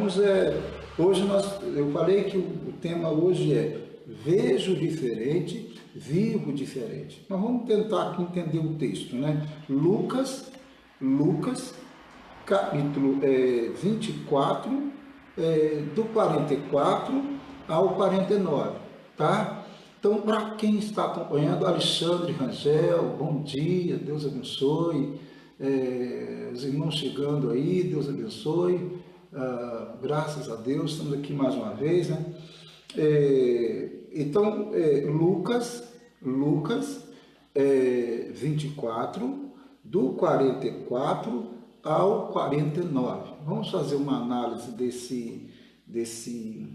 vamos, hoje eu falei que o tema hoje é vejo diferente, vivo diferente. Mas vamos tentar aqui entender o texto, né? Lucas, capítulo 24, do 44 ao 49, tá? Então, para quem está acompanhando, Alexandre Rangel, bom dia, Deus abençoe. Os irmãos chegando aí, Deus abençoe. Graças a Deus, estamos aqui mais uma vez, né? Então, Lucas 24, do 44 ao 49. Vamos fazer uma análise desse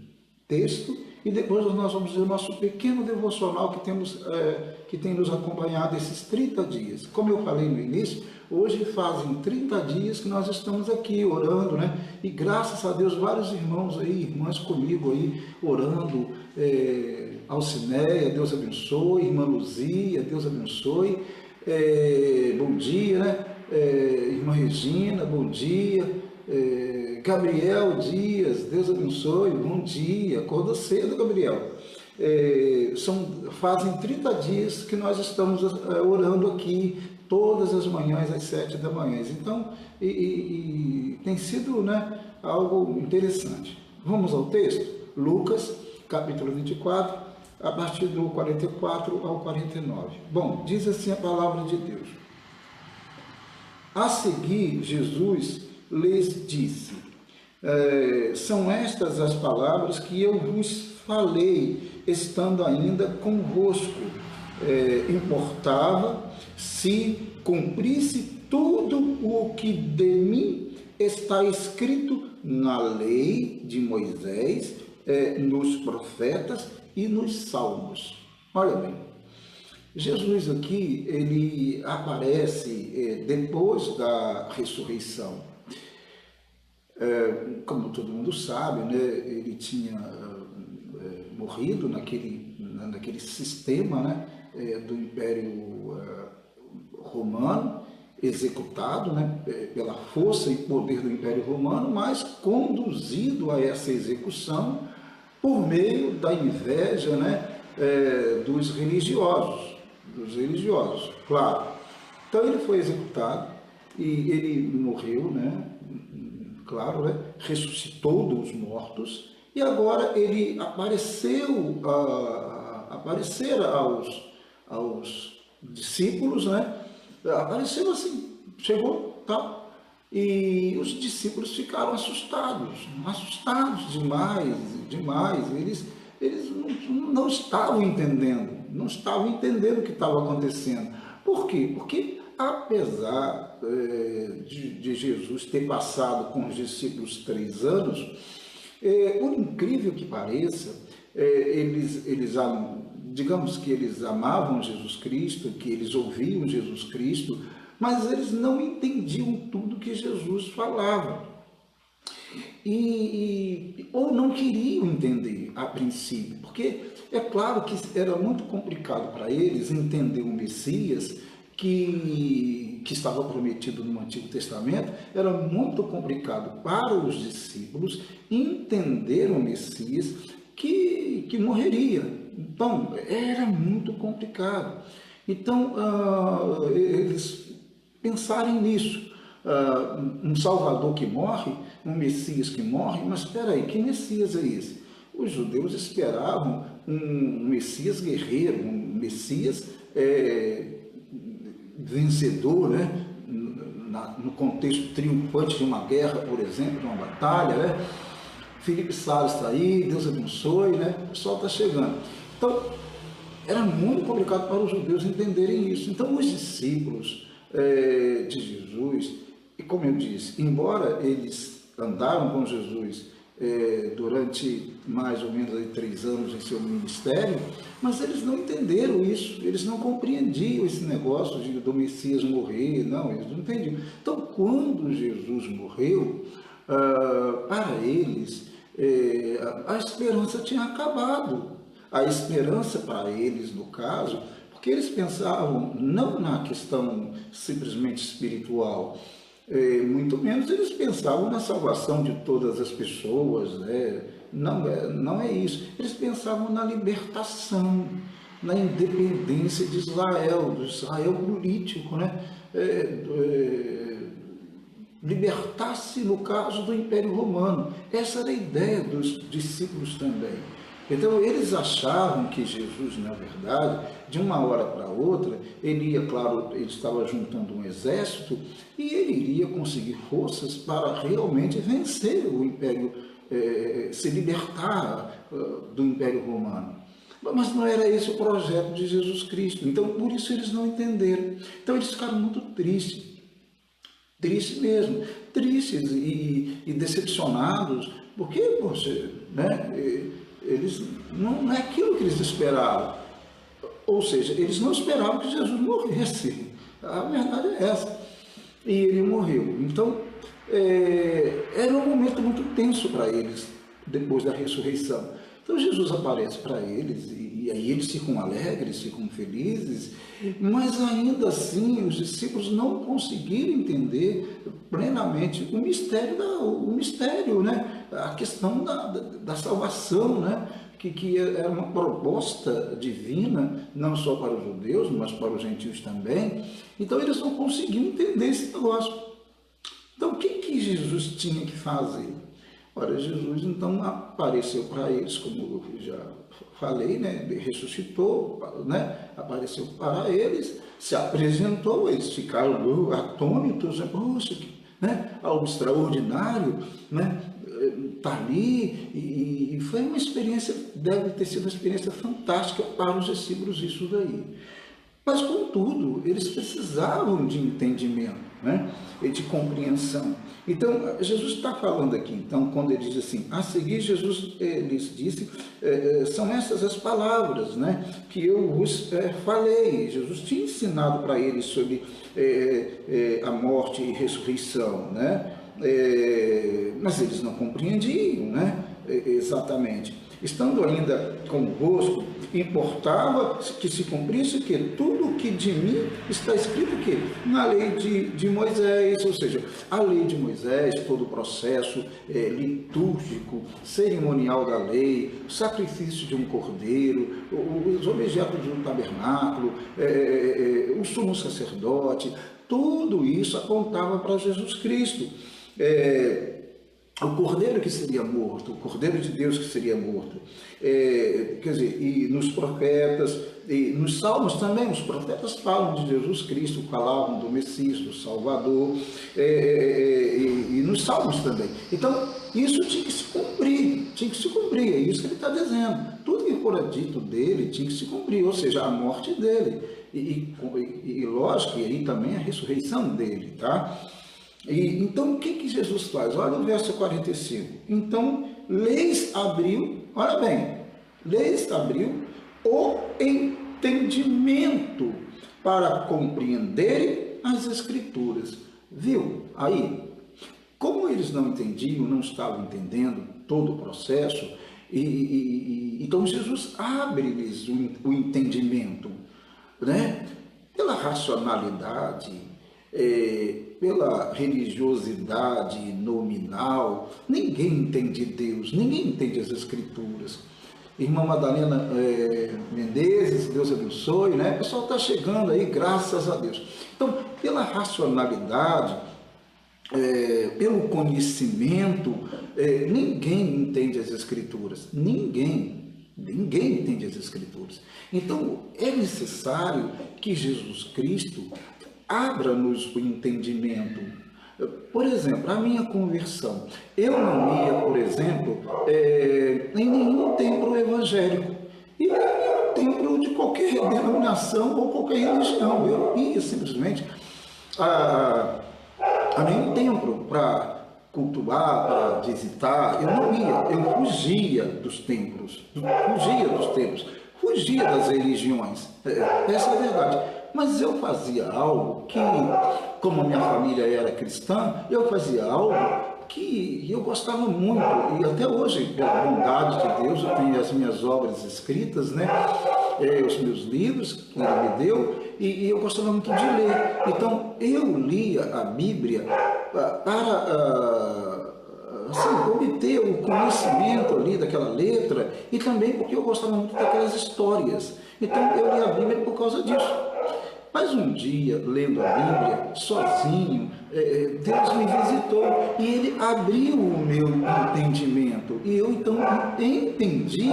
texto e depois nós vamos ver o nosso pequeno devocional que tem nos acompanhado esses 30 dias. Como eu falei no início, hoje fazem 30 dias que nós estamos aqui orando, né? E graças a Deus, vários irmãos aí, irmãs comigo aí, orando, Alcineia, Deus abençoe, irmã Luzia, Deus abençoe, bom dia, né? Irmã Regina, bom dia, Gabriel Dias, Deus abençoe, bom dia, acorda cedo, Gabriel. Fazem 30 dias que nós estamos orando aqui, todas as manhãs às 7 da manhã. Então, tem sido, né, algo interessante. Vamos ao texto? Lucas, capítulo 24, a partir do 44 ao 49. Bom, diz assim a palavra de Deus. A seguir, Jesus lhes disse, são estas as palavras que eu vos falei, estando ainda convosco. Importava se cumprisse tudo o que de mim está escrito na lei de Moisés, nos profetas e nos salmos. Olha bem, Jesus aqui, ele aparece depois da ressurreição. Como todo mundo sabe, né, ele tinha morrido naquele sistema, né, do Império Romano, executado, né, pela força e poder do Império Romano, mas conduzido a essa execução por meio da inveja, né, dos religiosos, claro. Então ele foi executado e ele morreu, né, claro, né, ressuscitou dos mortos e agora ele apareceu aos discípulos, né, apareceu assim, chegou, tá? E os discípulos ficaram assustados demais. Eles não estavam entendendo, o que estava acontecendo. Por quê? Porque apesar de Jesus ter passado com os discípulos 3 anos, por incrível que pareça, digamos que eles amavam Jesus Cristo, que eles ouviam Jesus Cristo, mas eles não entendiam tudo que Jesus falava. Ou não queriam entender a princípio, porque é claro que era muito complicado para eles entender o Messias que estava prometido no Antigo Testamento. Era muito complicado para os discípulos entender o Messias que morreria. Então, era muito complicado. Então, eles pensarem nisso. Um Salvador que morre, um Messias que morre, mas espera aí, que Messias é esse? Os judeus esperavam um Messias guerreiro, um Messias vencedor, né? No contexto triunfante de uma guerra, por exemplo, de uma batalha, né? Felipe Salles está aí, Deus abençoe, né? O pessoal está chegando. Então, era muito complicado para os judeus entenderem isso. Então, os discípulos de Jesus, e como eu disse, embora eles andaram com Jesus durante mais ou menos 3 anos em seu ministério, mas eles não entenderam isso, eles não compreendiam esse negócio do Messias morrer, não, eles não entendiam. Então, quando Jesus morreu, para eles, a esperança tinha acabado. A esperança para eles, no caso, porque eles pensavam não na questão simplesmente espiritual, muito menos eles pensavam na salvação de todas as pessoas, né? Não é isso. Eles pensavam na libertação, na independência de Israel, do Israel político, né? Libertar-se, no caso, do Império Romano. Essa era a ideia dos discípulos também. Então, eles achavam que Jesus, na verdade, de uma hora para outra, ele ia, claro, ele estava juntando um exército e ele iria conseguir forças para realmente vencer o Império, se libertar do Império Romano. Mas não era esse o projeto de Jesus Cristo. Então, por isso eles não entenderam. Então, eles ficaram muito tristes. Tristes mesmo, tristes e decepcionados, porque, poxa, né, eles, não é aquilo que eles esperavam. Ou seja, eles não esperavam que Jesus morresse. A verdade é essa. E ele morreu. Então, era um momento muito tenso para eles, depois da ressurreição. Então Jesus aparece para eles e aí eles ficam alegres, ficam felizes, mas ainda assim os discípulos não conseguiram entender plenamente o mistério, né? A questão da salvação, né? Que era uma proposta divina, não só para os judeus, mas para os gentios também. Então eles não conseguiam entender esse negócio. Então o que Jesus tinha que fazer? Ora, Jesus então apareceu para eles, como eu já falei, né? Ressuscitou, né? Apareceu para eles, se apresentou, eles ficaram atônitos, né? Poxa, né? Algo extraordinário, né? Está ali, e foi uma experiência, deve ter sido uma experiência fantástica para os discípulos isso daí. Mas, contudo, eles precisavam de entendimento, né? E de compreensão. Então, Jesus está falando aqui, então, quando ele diz assim, a seguir Jesus lhes disse, são essas as palavras, né, que eu vos falei. Jesus tinha ensinado para eles sobre a morte e ressurreição, né? Mas eles não compreendiam, né? Exatamente. Estando ainda convosco, importava que se cumprisse que tudo o que de mim está escrito que na lei de Moisés, ou seja, a lei de Moisés, todo o processo litúrgico, cerimonial da lei, o sacrifício de um cordeiro, os objetos do tabernáculo, o sumo sacerdote, tudo isso apontava para Jesus Cristo. O cordeiro que seria morto, o cordeiro de Deus que seria morto, quer dizer, e nos profetas, e nos salmos também, os profetas falam de Jesus Cristo, falavam do Messias, do Salvador, e nos salmos também. Então, isso tinha que se cumprir, é isso que ele está dizendo. Tudo que for dito dele tinha que se cumprir, ou seja, a morte dele, e lógico, e aí também a ressurreição dele, tá? Então, o que Jesus faz? Olha o verso 45. Então, lhes abriu, olha bem, lhes abriu o entendimento para compreenderem as Escrituras. Viu? Aí, como eles não entendiam, não estavam entendendo todo o processo, então Jesus abre-lhes o entendimento, né? Pela racionalidade, pela religiosidade nominal, ninguém entende Deus, ninguém entende as Escrituras. Irmã Madalena Menezes, Deus abençoe, né? O pessoal está chegando aí, graças a Deus. Então, pela racionalidade, pelo conhecimento, ninguém entende as Escrituras, ninguém entende as Escrituras. Então, é necessário que Jesus Cristo abra-nos o entendimento. Por exemplo, a minha conversão. Eu não ia, por exemplo, em nenhum templo evangélico. E nem nenhum templo de qualquer denominação ou qualquer religião. Eu não ia simplesmente a nenhum templo para cultuar, para visitar. Eu não ia. Eu fugia dos templos. Fugia das religiões. Essa é a verdade. Mas eu fazia algo que, como a minha família era cristã, eu fazia algo que eu gostava muito. E até hoje, pela bondade de Deus, eu tenho as minhas obras escritas, né? Os meus livros que Ele me deu, e eu gostava muito de ler. Então, eu lia a Bíblia para assim, obter o conhecimento ali daquela letra, e também porque eu gostava muito daquelas histórias. Então eu li a Bíblia por causa disso. Mas um dia, lendo a Bíblia, sozinho, Deus me visitou e Ele abriu o meu entendimento. E eu então entendi,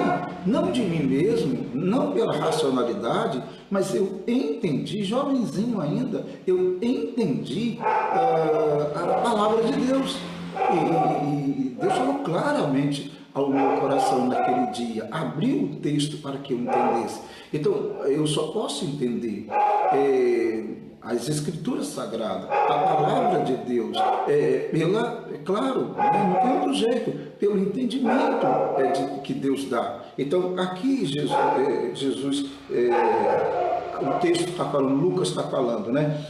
não de mim mesmo, não pela racionalidade, mas eu entendi, jovenzinho ainda, eu entendi a palavra de Deus. E Deus falou claramente ao meu coração naquele dia, abriu o texto para que eu entendesse. Então, eu só posso entender as Escrituras Sagradas, a Palavra de Deus, claro, né, não tem outro jeito, pelo entendimento que Deus dá. Então, aqui Jesus, o texto está falando, Lucas está falando, né?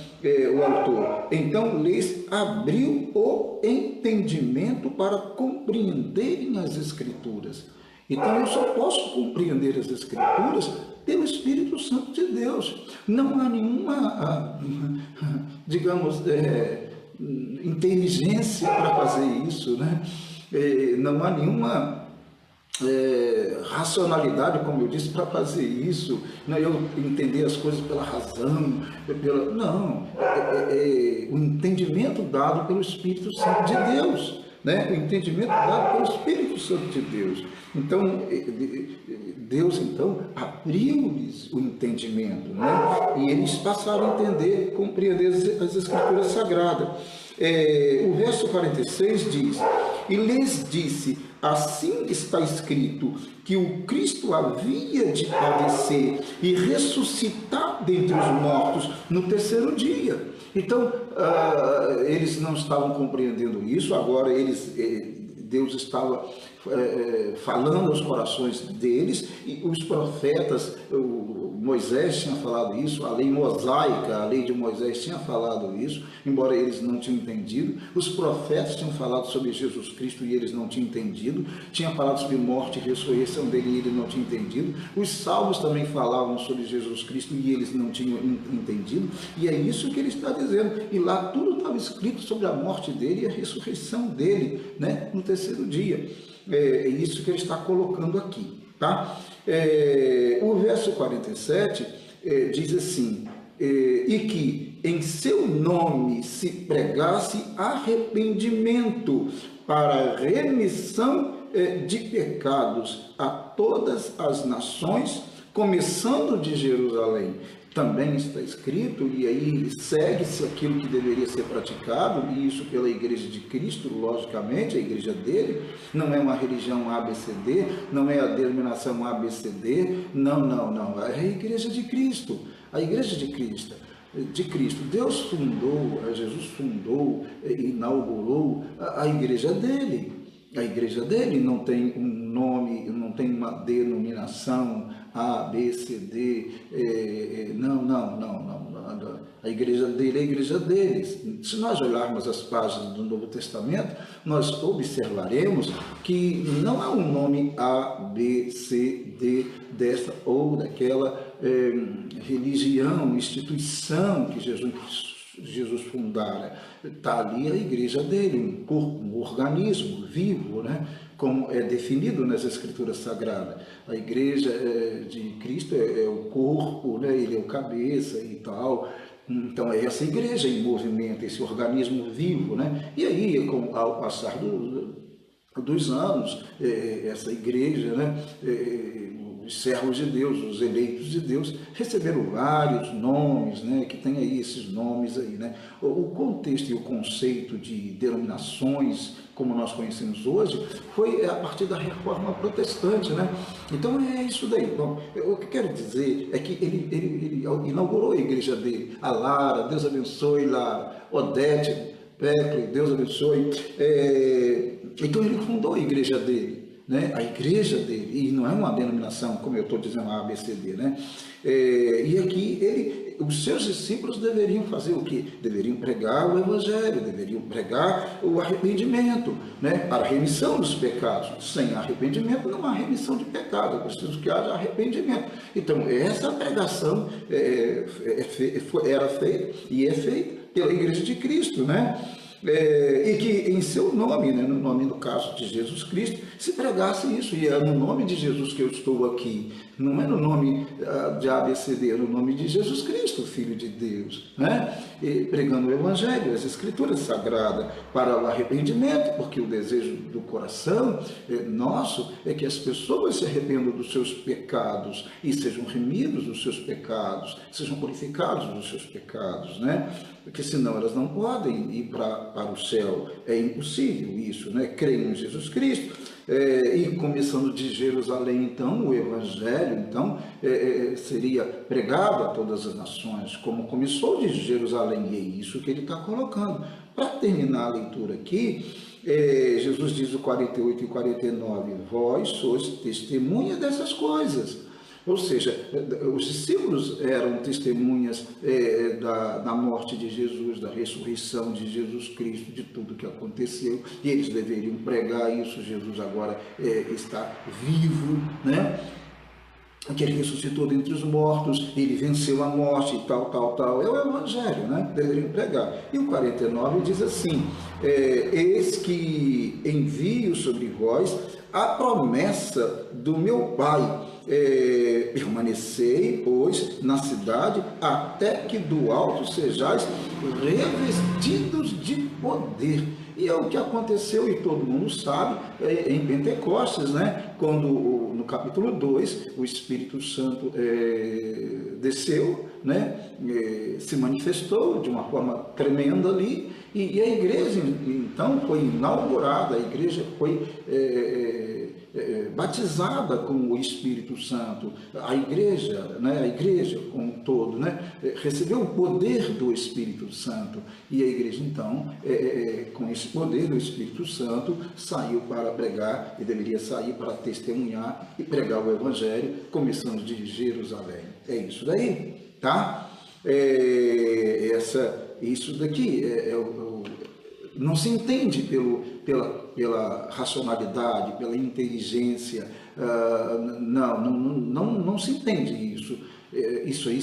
O autor. Então, lhes abriu o entendimento para compreenderem as Escrituras. Então, eu só posso compreender as Escrituras pelo Espírito Santo de Deus. Não há nenhuma, digamos, inteligência para fazer isso, né? Não há nenhuma racionalidade, como eu disse, para fazer isso, né? Eu entender as coisas pela razão, não, o entendimento dado pelo Espírito Santo de Deus, né? O entendimento dado pelo Espírito Santo de Deus. Então, Deus então abriu-lhes o entendimento, né? E eles passaram a entender, compreender as Escrituras Sagradas. O verso 46 diz: e lhes disse, assim está escrito, que o Cristo havia de padecer e ressuscitar dentre os mortos no terceiro dia. Então, eles não estavam compreendendo isso, agora Deus estava falando aos corações deles, e os profetas, Moisés tinha falado isso, a lei mosaica, a lei de Moisés tinha falado isso, embora eles não tinham entendido. Os profetas tinham falado sobre Jesus Cristo e eles não tinham entendido, tinham falado sobre morte e ressurreição dele e eles não tinham entendido. Os salmos também falavam sobre Jesus Cristo e eles não tinham entendido, e é isso que ele está dizendo. E lá tudo estava escrito sobre a morte dele e a ressurreição dele, né, no terceiro dia. É isso que ele está colocando aqui, tá? O verso 47 diz assim: e que em seu nome se pregasse arrependimento para remissão de pecados a todas as nações, começando de Jerusalém. Também está escrito, e aí segue-se aquilo que deveria ser praticado, e isso pela Igreja de Cristo, logicamente, a igreja dele, não é uma religião ABCD, não é a denominação ABCD, não, é a Igreja de Cristo, a Igreja de Cristo. Deus fundou, Jesus fundou, inaugurou a igreja dele. A igreja dele não tem um nome, não tem uma denominação A, B, C, D, não. A igreja dele é a igreja deles. Se nós olharmos as páginas do Novo Testamento, nós observaremos que não há um nome A, B, C, D, desta ou daquela religião, instituição que Jesus fundara. Está ali a igreja dele, um corpo, um organismo vivo, né? Como é definido nas Escrituras Sagradas. A igreja de Cristo é o corpo, né? Ele é o cabeça e tal. Então é essa igreja em movimento, esse organismo vivo, né? E aí, ao passar dos anos, essa igreja, né? Os servos de Deus, os eleitos de Deus, receberam vários nomes, né, que tem aí esses nomes aí, né? O contexto e o conceito de denominações, como nós conhecemos hoje, foi a partir da Reforma Protestante, né? Então é isso daí. Bom, o que eu quero dizer é que ele inaugurou a igreja dele, a Lara, Deus abençoe Lara, Odete, Pecle, Deus abençoe. Então ele fundou a igreja dele. Né, a igreja dele, e não é uma denominação, como eu estou dizendo, a ABCD, né? E aqui os seus discípulos deveriam fazer o quê? Deveriam pregar o Evangelho, deveriam pregar o arrependimento, né? Para a remissão dos pecados. Sem arrependimento não há remissão de pecado, é preciso que haja arrependimento. Então, essa pregação era feita e é feita pela Igreja de Cristo, né? e que em seu nome, né, no nome, no caso de Jesus Cristo, se pregasse isso. E é no nome de Jesus que eu estou aqui. Não é no nome de ABCD, é no nome de Jesus Cristo, Filho de Deus, né? E pregando o Evangelho, as Escrituras Sagradas, para o arrependimento, porque o desejo do coração nosso é que as pessoas se arrependam dos seus pecados e sejam remidos dos seus pecados, sejam purificados dos seus pecados, né? Porque senão elas não podem ir para o céu. É impossível isso, né? Creem em Jesus Cristo. E começando de Jerusalém, então, o Evangelho, então, seria pregado a todas as nações, como começou de Jerusalém, e é isso que ele está colocando. Para terminar a leitura aqui, Jesus diz o 48 e 49, vós sois testemunha dessas coisas. Ou seja, os discípulos eram testemunhas da morte de Jesus, da ressurreição de Jesus Cristo, de tudo que aconteceu, e eles deveriam pregar isso. Jesus agora está vivo, né? Que ele ressuscitou dentre os mortos, ele venceu a morte e tal. É o Evangelho, né? Deveriam pregar. E o 49 diz assim, eis que envio sobre vós a promessa do meu Pai, permanecei, pois, na cidade, até que do alto sejais revestidos de poder. E é o que aconteceu, e todo mundo sabe, em Pentecostes, né? Quando, no capítulo 2, o Espírito Santo desceu, né? Se manifestou de uma forma tremenda ali, e a igreja, então, foi inaugurada, a igreja foi batizada com o Espírito Santo. A igreja, né? A igreja como um todo, né? Recebeu o poder do Espírito Santo, e a igreja, então, com esse poder do Espírito Santo, saiu para pregar, e deveria sair para testemunhar e pregar o Evangelho, começando de Jerusalém. É isso daí, tá? Isso daqui não se entende pela racionalidade, pela inteligência, não se entende isso. Isso aí,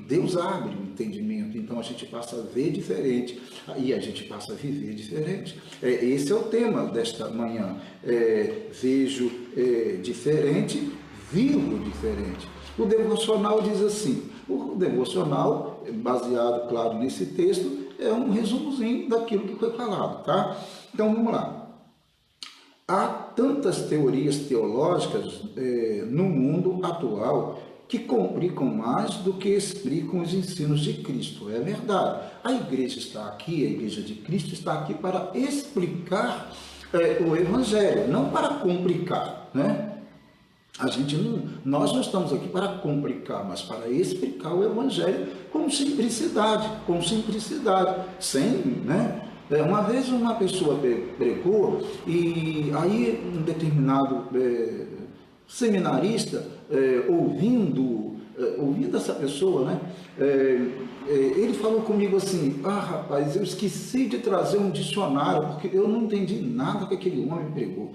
Deus abre o entendimento, então a gente passa a ver diferente e a gente passa a viver diferente. Esse é o tema desta manhã. Vejo diferente, vivo diferente. O devocional diz assim, o devocional, baseado, claro, nesse texto, é um resumozinho daquilo que foi falado, tá? Então, vamos lá. Há tantas teorias teológicas no mundo atual que complicam mais do que explicam os ensinos de Cristo. É verdade. A igreja está aqui, a igreja de Cristo está aqui para explicar o Evangelho, não para complicar, né? Nós não estamos aqui para complicar, mas para explicar o Evangelho com simplicidade, sem, né? Uma vez uma pessoa pregou, e aí um determinado seminarista, ouvindo essa pessoa, né? Ele falou comigo assim, rapaz, eu esqueci de trazer um dicionário, porque eu não entendi nada que aquele homem pregou.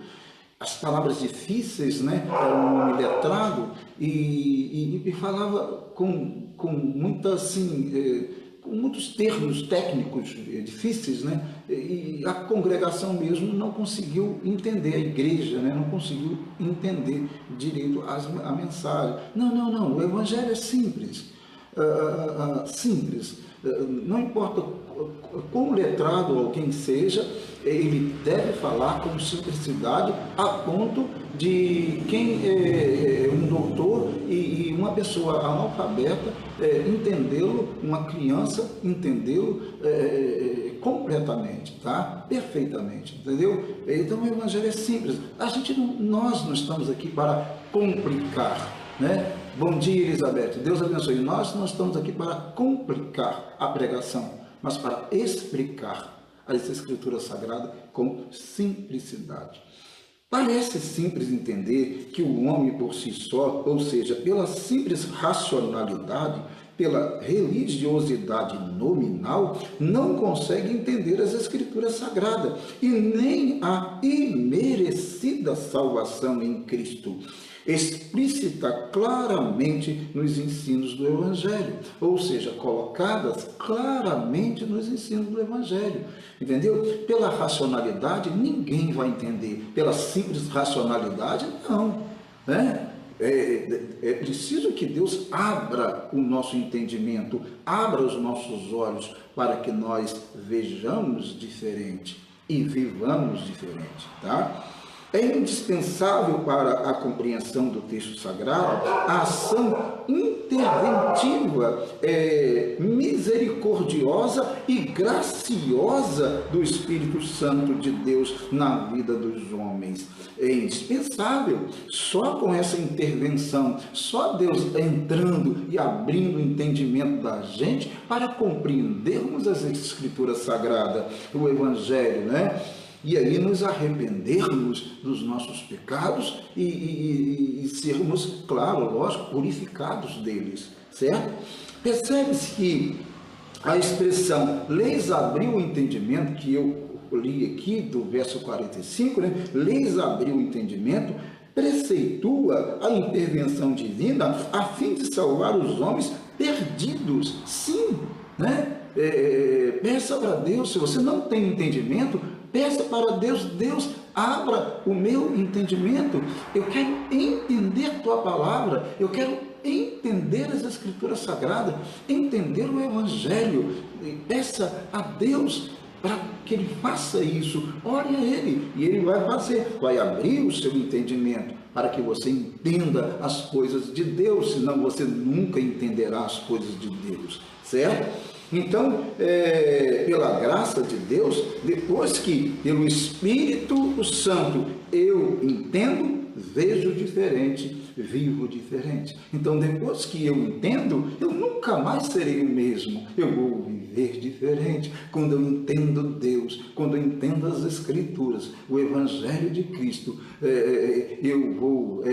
As palavras difíceis, né? Era um homem letrado, e falava com muitas, assim, com muitos termos técnicos difíceis, né? E a congregação mesmo não conseguiu entender, a igreja, né? Não conseguiu entender direito a mensagem. Não, o Evangelho é simples, simples. Não importa quão letrado alguém seja, ele deve falar com simplicidade, a ponto de quem é um doutor e uma pessoa analfabeta entendê-lo, uma criança entendê-lo completamente, tá? Perfeitamente, entendeu? Então o Evangelho é simples. Nós não estamos aqui para complicar, né? Bom dia, Elizabeth. Deus abençoe. Nós não estamos aqui para complicar a pregação, mas para explicar as Escrituras Sagradas com simplicidade. Parece simples entender que o homem por si só, ou seja, pela simples racionalidade, pela religiosidade nominal, não consegue entender as Escrituras Sagradas e nem a imerecida salvação em Cristo. explícita claramente nos ensinos do Evangelho, ou seja, colocadas claramente nos ensinos do Evangelho, entendeu? Pela racionalidade ninguém vai entender, pela simples racionalidade não, né? É preciso que Deus abra o nosso entendimento, abra os nossos olhos para que nós vejamos diferente e vivamos diferente, tá? É indispensável para a compreensão do texto sagrado a ação interventiva, misericordiosa e graciosa do Espírito Santo de Deus na vida dos homens. É indispensável. Só com essa intervenção, só Deus entrando e abrindo o entendimento da gente para compreendermos as Escrituras Sagradas, o Evangelho, né? E aí nos arrependermos dos nossos pecados e sermos, claro, lógico, purificados deles, certo? Percebe-se que a expressão leis abriu o entendimento, que eu li aqui do verso 45, né? Leis abriu o entendimento, preceitua a intervenção divina a fim de salvar os homens perdidos, sim, né? Peça para Deus, se você não tem entendimento, peça para Deus, Deus, abra o meu entendimento, eu quero entender tua palavra, eu quero entender as Escrituras Sagradas, entender o Evangelho, e peça a Deus para que Ele faça isso, ore a Ele, e Ele vai fazer, vai abrir o seu entendimento, para que você entenda as coisas de Deus, senão você nunca entenderá as coisas de Deus, certo? Então, pela graça de Deus, depois que pelo Espírito Santo eu entendo, vejo diferente, vivo diferente. Então, depois que eu entendo, eu nunca mais serei o mesmo. Eu vou viver diferente. Quando eu entendo Deus, quando eu entendo as Escrituras, o Evangelho de Cristo, eu vou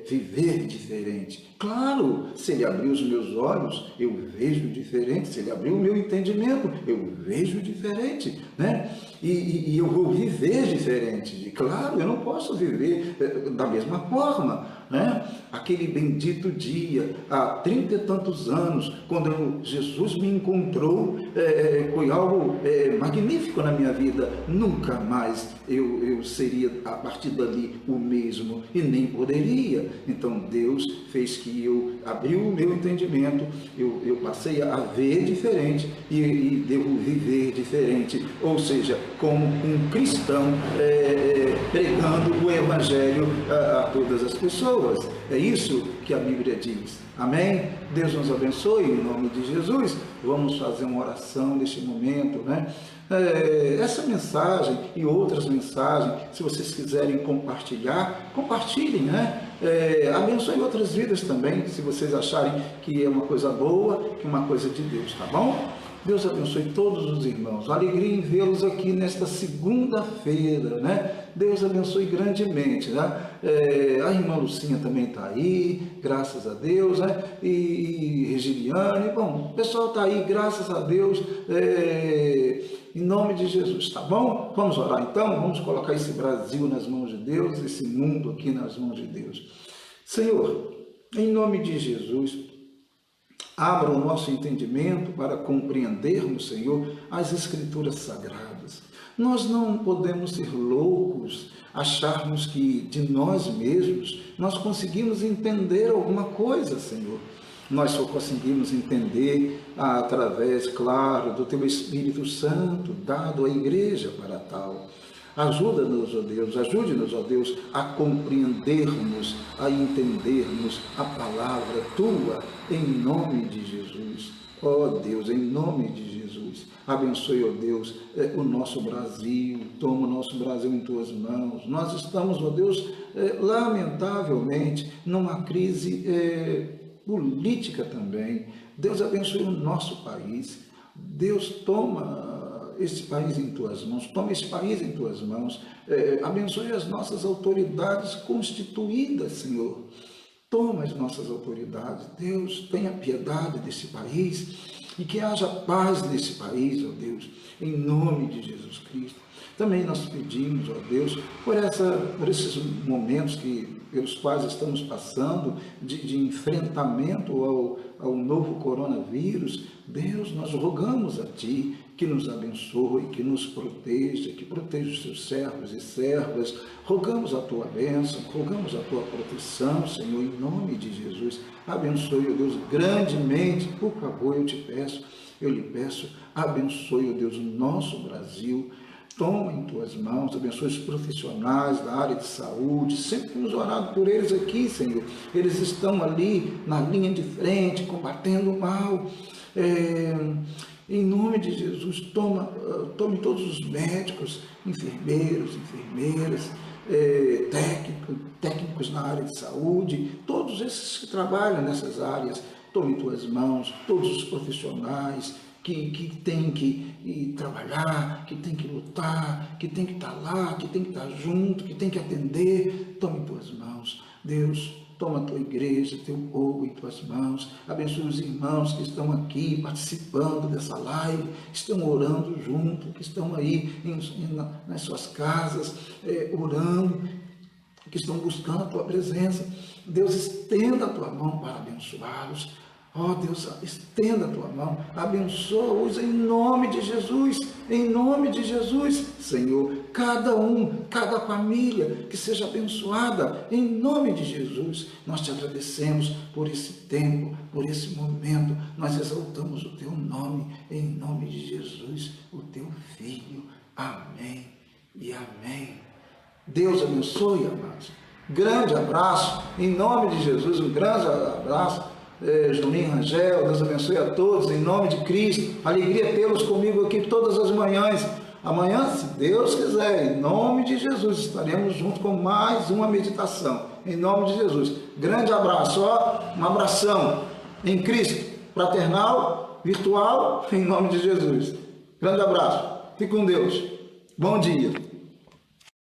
viver diferente. Claro, se Ele abrir os meus olhos, eu vejo diferente. Se Ele abrir o meu entendimento, eu vejo diferente, né? E eu vou viver diferente. E, claro, eu não posso viver da mesma forma, né? Aquele bendito dia, há 30 e tantos anos, quando Jesus me encontrou, foi algo magnífico na minha vida. Nunca mais eu seria, a partir dali, o mesmo, e nem poderia. Então, Deus fez que eu abriu o meu entendimento, eu passei a ver diferente e devo viver diferente, ou seja, como um cristão pregando o Evangelho a todas as pessoas. É isso que a Bíblia diz. Amém? Deus nos abençoe em nome de Jesus. Vamos fazer uma oração neste momento, né? Essa mensagem e outras mensagens, se vocês quiserem compartilhar, compartilhem, né? Abençoe outras vidas também, se vocês acharem que é uma coisa boa, que é uma coisa de Deus, tá bom? Deus abençoe todos os irmãos. Alegria em vê-los aqui nesta segunda-feira, né? Deus abençoe grandemente, né? A irmã Lucinha também está aí, graças a Deus, né? E Regiliane, bom, o pessoal está aí, graças a Deus, em nome de Jesus, tá bom? Vamos orar então, vamos colocar esse Brasil nas mãos de Deus, esse mundo aqui nas mãos de Deus. Senhor, em nome de Jesus, abra o nosso entendimento para compreendermos, Senhor, as Escrituras Sagradas. Nós não podemos ser loucos, acharmos que de nós mesmos nós conseguimos entender alguma coisa, Senhor. Nós só conseguimos entender através, claro, do Teu Espírito Santo, dado à igreja para tal. Ajuda-nos, ó Deus, ajude-nos, ó Deus, a compreendermos, a entendermos a palavra Tua, em nome de Jesus. Ó Deus, em nome de Jesus, abençoe, ó Deus, o nosso Brasil, toma o nosso Brasil em Tuas mãos. Nós estamos, ó Deus, lamentavelmente, numa crise política também. Deus abençoe o nosso país. Deus toma esse país em Tuas mãos, toma esse país em Tuas mãos, abençoe as nossas autoridades constituídas, Senhor, toma as nossas autoridades, Deus, tenha piedade desse país, e que haja paz nesse país, ó Deus, em nome de Jesus Cristo. Também nós pedimos, ó Deus, por esses momentos pelos quais estamos passando, de enfrentamento ao novo coronavírus. Deus, nós rogamos a Ti que nos abençoe, que nos proteja, que proteja os Teus servos e servas. Rogamos a Tua bênção, rogamos a Tua proteção, Senhor, em nome de Jesus. Abençoe, ó Deus, grandemente, por favor, eu lhe peço, abençoe, ó Deus, o nosso Brasil. Toma em Tuas mãos, abençoe os profissionais da área de saúde, sempre temos orado por eles aqui, Senhor. Eles estão ali na linha de frente, combatendo o mal. Em nome de Jesus, tome todos os médicos, enfermeiros, enfermeiras, técnicos na área de saúde, todos esses que trabalham nessas áreas, tome em Tuas mãos, todos os profissionais, que tem que trabalhar, que tem que lutar, que tem que estar lá, que tem que estar junto, que tem que atender. Toma em Tuas mãos. Deus, toma a Tua igreja, Teu povo em Tuas mãos. Abençoe os irmãos que estão aqui participando dessa live, estão orando junto, que estão aí nas suas casas, orando, que estão buscando a Tua presença. Deus, estenda a Tua mão para abençoá-los. Ó Deus, estenda a Tua mão, abençoa-os em nome de Jesus, Senhor, cada família que seja abençoada, em nome de Jesus. Nós Te agradecemos por esse tempo, por esse momento, nós exaltamos o Teu nome, em nome de Jesus, o Teu Filho. Amém e amém. Deus abençoe, amados. Grande abraço, em nome de Jesus, um grande abraço. Julinho Rangel, Deus abençoe a todos, em nome de Cristo. Alegria tê-los comigo aqui todas as manhãs. Amanhã, se Deus quiser, em nome de Jesus, estaremos juntos com mais uma meditação, em nome de Jesus. Grande abraço, um abração em Cristo, fraternal, virtual, em nome de Jesus. Grande abraço, fique com Deus, bom dia.